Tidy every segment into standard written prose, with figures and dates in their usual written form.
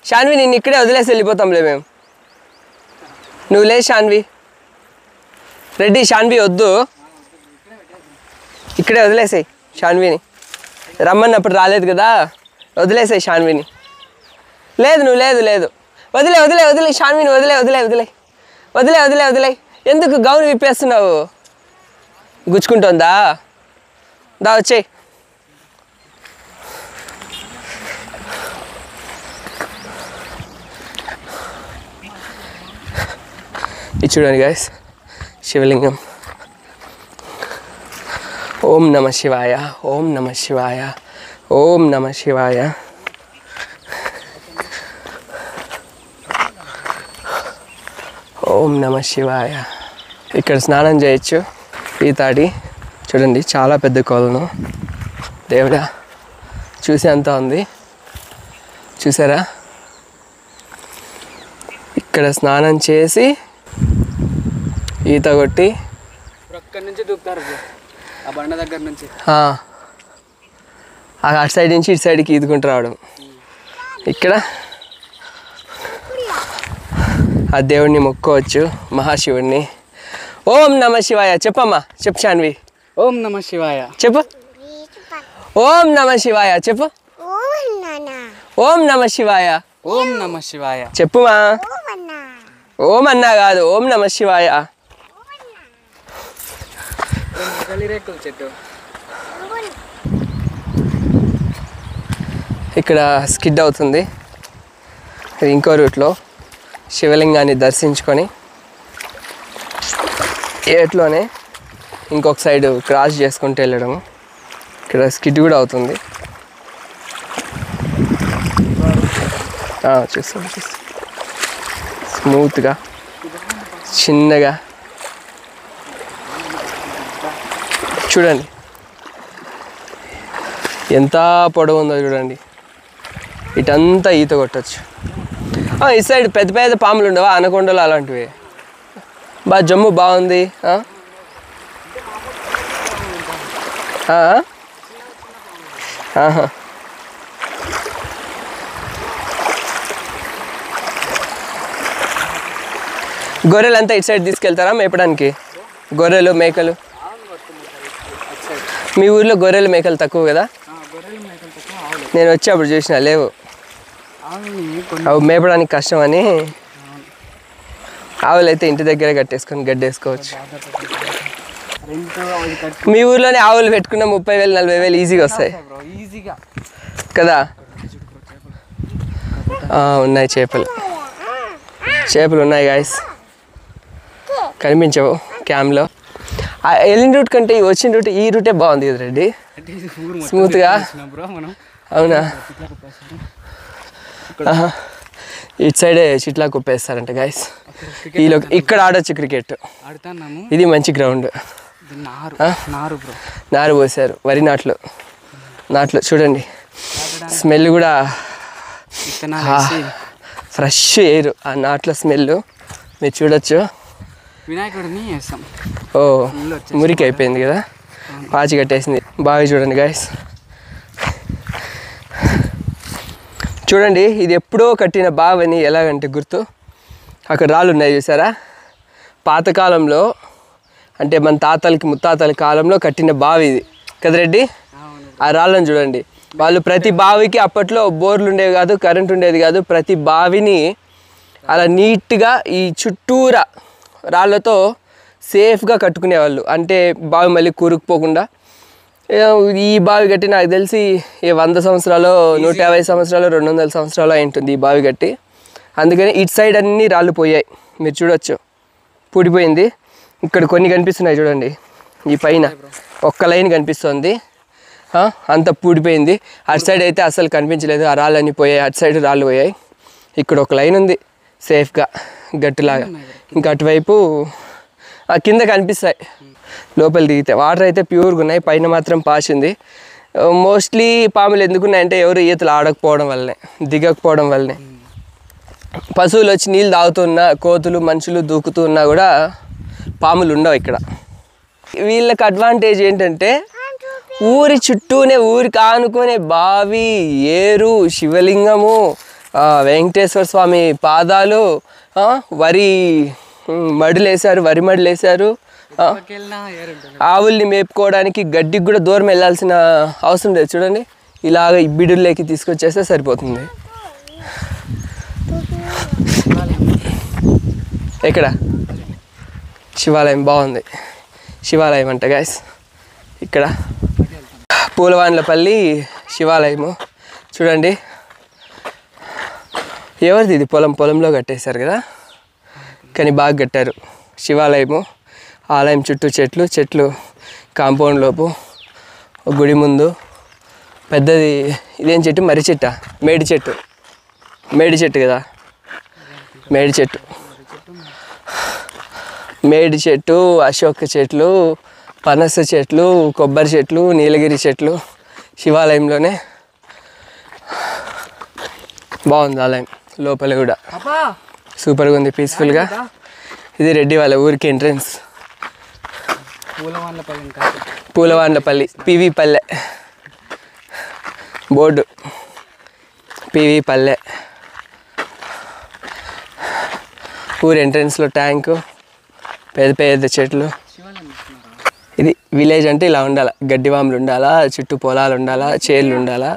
శాన్వి నిన్ను ఇక్కడే వదిలేసి వెళ్ళిపోతాంలే మేము. నువ్వు లే శాన్వి. రెడ్డి శాన్వి వద్దు, ఇక్కడే వదిలేసాయి శాన్విని. రమ్మన్నప్పుడు రాలేదు కదా, వదిలేసాయి శాన్విని. లేదు నువ్వు లేదు లేదు వదిలే వదిలే వదిలే శాన్విని వదిలే వదిలే వదిలే వదిలే వదిలే వదిలే. ఎందుకు గౌను విప్పేస్తున్నావు? గుచ్చుకుంటుందా? దా వచ్చేయి. ఇది చూడండి గైస్, శివలింగం. ఓం నమ శివాయ, ఓం నమ శివాయ, ఓం నమ శివాయ. ఓం నమ శివాయ. ఇక్కడ స్నానం చేయొచ్చు, ఈతాడి. చూడండి చాలా పెద్ద కొలను. దేవుడా చూసే అంతా ఉంది, చూసారా? ఇక్కడ స్నానం చేసి ఈత కొట్టి అక్కడి నుంచి దూకుతారు ఆ బండ దగ్గర నుంచి. అటు సైడ్ నుంచి ఇటు సైడ్కి ఈదుకుంటూ రావడం. ఇక్కడ ఆ దేవుడిని మొక్కోవచ్చు, మహాశివుడిని. ఓం నమ శివాయ చెప్పమ్మా, చెప్పు శాన్వి. ఓం నమ శివాయ చెప్పు. ఓం నమ శివాయ చెప్పు. ఓం నమ శివాయ. ఓం నమ శివాయ చెప్పుమా. ఓం అన్నా కాదు, ఓం నమ శివాయ. రేకుల చెట్టు. ఇక్కడ స్కిడ్ అవుతుంది. ఇది ఇంకో రూట్లో శివలింగాన్ని దర్శించుకొని ఏట్లోనే ఇంకొక సైడ్ క్రాస్ చేసుకుంటూ వెళ్ళడము. ఇక్కడ స్కిడ్ కూడా అవుతుంది. చూస్తాం చూస్తాం. స్మూత్గా చిన్నగా చూడండి, ఎంత పొడవు ఉందో చూడండి. ఇటంతా ఈత కొట్టచ్చు. ఈ సైడ్ పెద్ద పెద్ద పాములు ఉండవా, అనకొండలు అలాంటివి. బాగా జమ్ము బాగుంది. గొర్రెలు అంతా ఇటు సైడ్ తీసుకెళ్తారా మేపడానికి? గొర్రెలు మేకలు మీ ఊర్లో గొర్రెలు మేకలు తక్కువ కదా? నేను వచ్చి అప్పుడు చూసిన లేవు. అవి మేపడానికి కష్టం అని ఆవులు అయితే ఇంటి దగ్గర కట్టేసుకొని గడ్డేసుకోవచ్చు. మీ ఊర్లోనే ఆవులు పెట్టుకున్న 30,000 40,000 ఈజీగా వస్తాయి కదా? ఉన్నాయి చేపలు, చేపలు ఉన్నాయి గాయస్. కనిపించవు క్యామ్లో. వెళ్ళిన రూట్ కంటే వచ్చిన రూట్, ఈ రూటే బాగుంది కదా రెడ్డి, స్మూత్గా. అవునా? ఇటు సైడే చిట్లా కుప్పేస్తారంట గాయస్. ఈలో ఇక్కడ ఆడొచ్చు క్రికెట్. ఇది మంచి గ్రౌండ్. నారు పోసారు వరి నాట్లు చూడండి. స్మెల్ కూడా ఫ్రెష్ ఎయిర్, ఆ నాట్ల స్మెల్ మీరు చూడొచ్చు. వినాయకుడిని వేస్తాం. ఓ మురికి అయిపోయింది కదా, పాచి కట్టేసింది. బాగా చూడండి గాయస్. చూడండి, ఇది ఎప్పుడో కట్టిన బావని. ఎలాగంటే గుర్తు, అక్కడ రాళ్ళు ఉన్నాయి చూసారా? పాతకాలంలో అంటే మన తాతలకి ముత్తాతల కాలంలో కట్టిన బావి ఇది కదా రెడ్డి. ఆ రాళ్ళని చూడండి. వాళ్ళు ప్రతి బావికి, అప్పట్లో బోర్లు ఉండేవి కాదు, కరెంట్ ఉండేది కాదు, ప్రతి బావిని అలా నీట్గా ఈ చుట్టూరా రాళ్ళతో సేఫ్గా కట్టుకునేవాళ్ళు. అంటే బావి మళ్ళీ కూరుకుపోకుండా. ఈ బావి కట్టి నాకు తెలిసి 100 సంవత్సరాలు, 150 సంవత్సరాలు, 200 సంవత్సరాలు అయి ఉంటుంది ఈ బావి కట్టి. అందుకని ఇటు సైడ్ అన్నీ రాళ్ళు పోయాయి, మీరు చూడొచ్చు. పూడిపోయింది. ఇక్కడ కొన్ని కనిపిస్తున్నాయి చూడండి, ఈ పైన ఒక్క లైన్ కనిపిస్తుంది, అంత పూడిపోయింది. అటు సైడ్ అయితే అసలు కనిపించలేదు, ఆ రాళ్ళన్నీ పోయాయి. అటు సైడ్ రాళ్ళు పోయాయి. ఇక్కడ ఒక లైన్ ఉంది సేఫ్గా గట్టులాగా. ఇంకా అటువైపు కింద కనిపిస్తాయి లోపల దిగితే. వాటర్ అయితే ప్యూర్గా ఉన్నాయి, పైన మాత్రం పాసింది. మోస్ట్లీ పాములు ఎందుకున్నాయంటే ఎవరు ఈతలు ఆడకపోవడం వల్లనే, దిగకపోవడం వల్లనే. పశువులు వచ్చి నీళ్ళు తాగుతున్నా, కోతులు మనుషులు దూకుతూ ఉన్నా కూడా పాములు ఉండవు ఇక్కడ. వీళ్ళకి అడ్వాంటేజ్ ఏంటంటే ఊరి చుట్టూనే, ఊరికి ఆనుకునే బావి, ఏరు, శివలింగము, వెంకటేశ్వర స్వామి పాదాలు, వరి మడులు వేశారు, వరి మడులు వేశారు. ఆవుల్ని మేపుకోవడానికి గడ్డికి కూడా దూరం వెళ్ళాల్సిన అవసరం లేదు. చూడండి, ఇలాగ ఈ బిడుల్లోకి తీసుకొచ్చేస్తే సరిపోతుంది. ఎక్కడ శివాలయం బాగుంది, శివాలయం అంట గాయస్. ఇక్కడ పూలవాన్లపల్లి శివాలయము చూడండి. ఎవరిది ఇది? పొలంలో కట్టేశారు కదా, కానీ బాగా కట్టారు. శివాలయము, ఆలయం చుట్టూ చెట్లు, కాంపౌండ్ లోపు గుడి ముందు పెద్దది ఇదేం చెట్టు? మర్రి చెట్టా? మేడి చెట్టు కదా, మేడి చెట్టు, అశోక చెట్లు, పనస చెట్లు, కొబ్బరి చెట్లు, నీలగిరి చెట్లు శివాలయంలోనే. బాగుంది ఆలయం, లోపల కూడా సూపర్గా ఉంది, పీస్ఫుల్గా. ఇది రెడ్డి వాళ్ళ ఊరికి ఎంట్రన్స్. పూలవాన్లపల్లి పివి పల్లె బోర్డు, పివి పల్లె. ఊరు ఎంట్రన్స్లో ట్యాంకు, పెద్ద చెట్లు. ఇది విలేజ్ అంటే ఇలా ఉండాలా, గడ్డివాములు ఉండాలా, చుట్టూ పొలాలు ఉండాలా, చేళ్ళు ఉండాలా,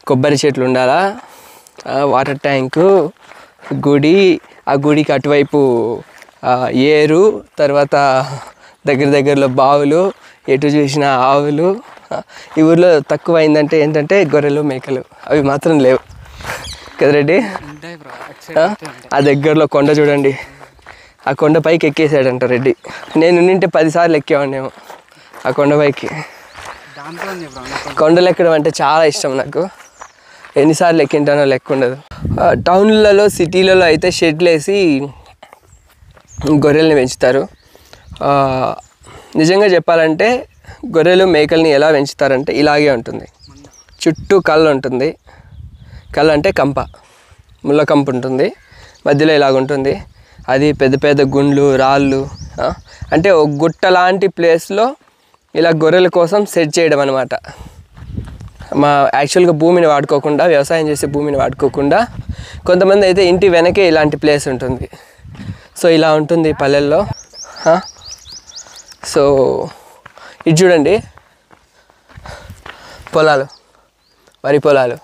కొబ్బరి చెట్లు ఉండాలా, వాటర్ ట్యాంకు, గుడి, ఆ గుడికి అటువైపు ఏరు, తర్వాత దగ్గరలో బావులు, ఎటు చూసిన ఆవులు. ఈ ఊర్లో తక్కువ అయిందంటే ఏంటంటే గొర్రెలు, మేకలు, అవి మాత్రం లేవు కదా రెడ్డి. ఆ దగ్గరలో కొండ చూడండి, ఆ కొండ పైకి ఎక్కేసాడంట రెడ్డి. నేను నింటే 10 సార్లు ఎక్కేవాడినేమో ఆ కొండపైకి. కొండలు ఎక్కడం అంటే చాలా ఇష్టం నాకు, ఎన్నిసార్లు ఎక్కింటానో లెక్క ఉండదు. టౌన్లలో, సిటీలలో అయితే షెడ్లు వేసి గొర్రెల్ని పెంచుతారు. నిజంగా చెప్పాలంటే గొర్రెలు, మేకల్ని ఎలా పెంచుతారంటే ఇలాగే ఉంటుంది. చుట్టూ కళ్ళు ఉంటుంది, కళ్ళు అంటే కంప, ముళ్ళ కంప ఉంటుంది, మధ్యలో ఇలాగ ఉంటుంది. అది పెద్ద గుండ్లు, రాళ్ళు, అంటే ఒక గుట్ట లాంటి ప్లేస్లో ఇలా గొర్రెల కోసం సెట్ చేయడం అనమాట. యాక్చువల్గా భూమిని వాడుకోకుండా, వ్యవసాయం చేసే భూమిని వాడుకోకుండా, కొంతమంది అయితే ఇంటి వెనకే ఇలాంటి ప్లేస్ ఉంటుంది. సో ఇలా ఉంటుంది పల్లెల్లో. సో ఇది చూడండి, పొలాలు, వరి పొలాలు,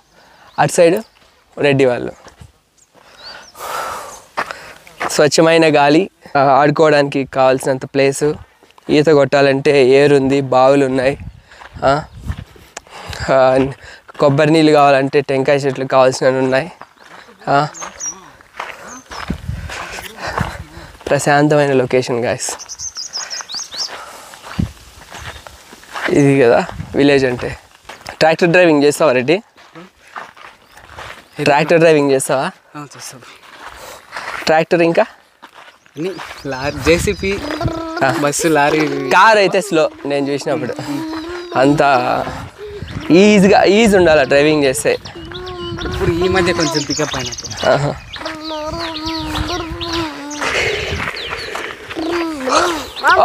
అటు సైడు రెడ్డి వాళ్ళు. స్వచ్ఛమైన గాలి, ఆడుకోవడానికి కావాల్సినంత ప్లేసు, ఈత కొట్టాలంటే ఏరుంది, బావులు ఉన్నాయి, కొబ్బరి నీళ్ళు కావాలంటే టెంకాయ చెట్లు కావాల్సినవి ఉన్నాయి. ప్రశాంతమైన లొకేషన్ గాయస్ ఇది కదా విలేజ్ అంటే. ట్రాక్టర్ డ్రైవింగ్ చేస్తావా రెడ్డి? ట్రాక్టర్ డ్రైవింగ్ చేస్తావా? ట్రాక్టర్ ఇంకా జేసీపీ, బస్సు, లారీ, కార్ అయితే స్లో. నేను చూసినప్పుడు అంతా ఈజీ ఉండాలి డ్రైవింగ్ చేస్తే. ఇప్పుడు ఈ మధ్య కొంచెం పికప్ అయినట్టు.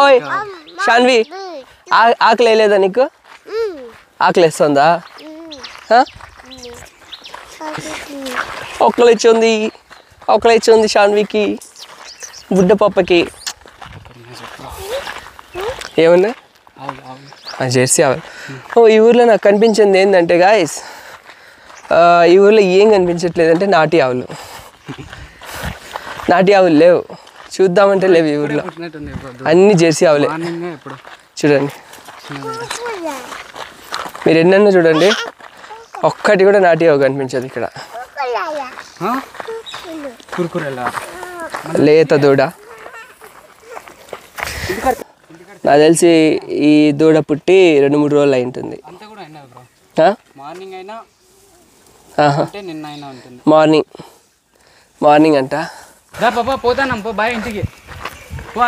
ఓయ్ షాన్వి, ఆకలి వేయలేదా నీకు? ఆకలి వేస్తుందా? ఆకలి ఇచ్చింది షాన్వికి, బుడ్డ పప్పకి. ఏమన్నా జెర్సీ ఆవులు. ఈ ఊర్లో నాకు కనిపించింది ఏంటంటే గాయస్, ఈ ఊర్లో ఏం కనిపించట్లేదంటే నాటి ఆవులు లేవు, చూద్దామంటే లేవు ఈ ఊర్లో. అన్ని జెర్సీ ఆవులే. చూడండి, మీరు ఎన్నెన్నో చూడండి, ఒక్కటి కూడా నాటి ఆవు కనిపించదు ఇక్కడ. లేత దూడ. నాకు తెలిసి ఈ దూడ పుట్టి 2-3 రోజులు అయి ఉంటుంది. మార్నింగ్ అంట. పోతాను బాయ్ ఇంటికి.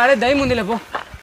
అరే దయ ముందులే పో.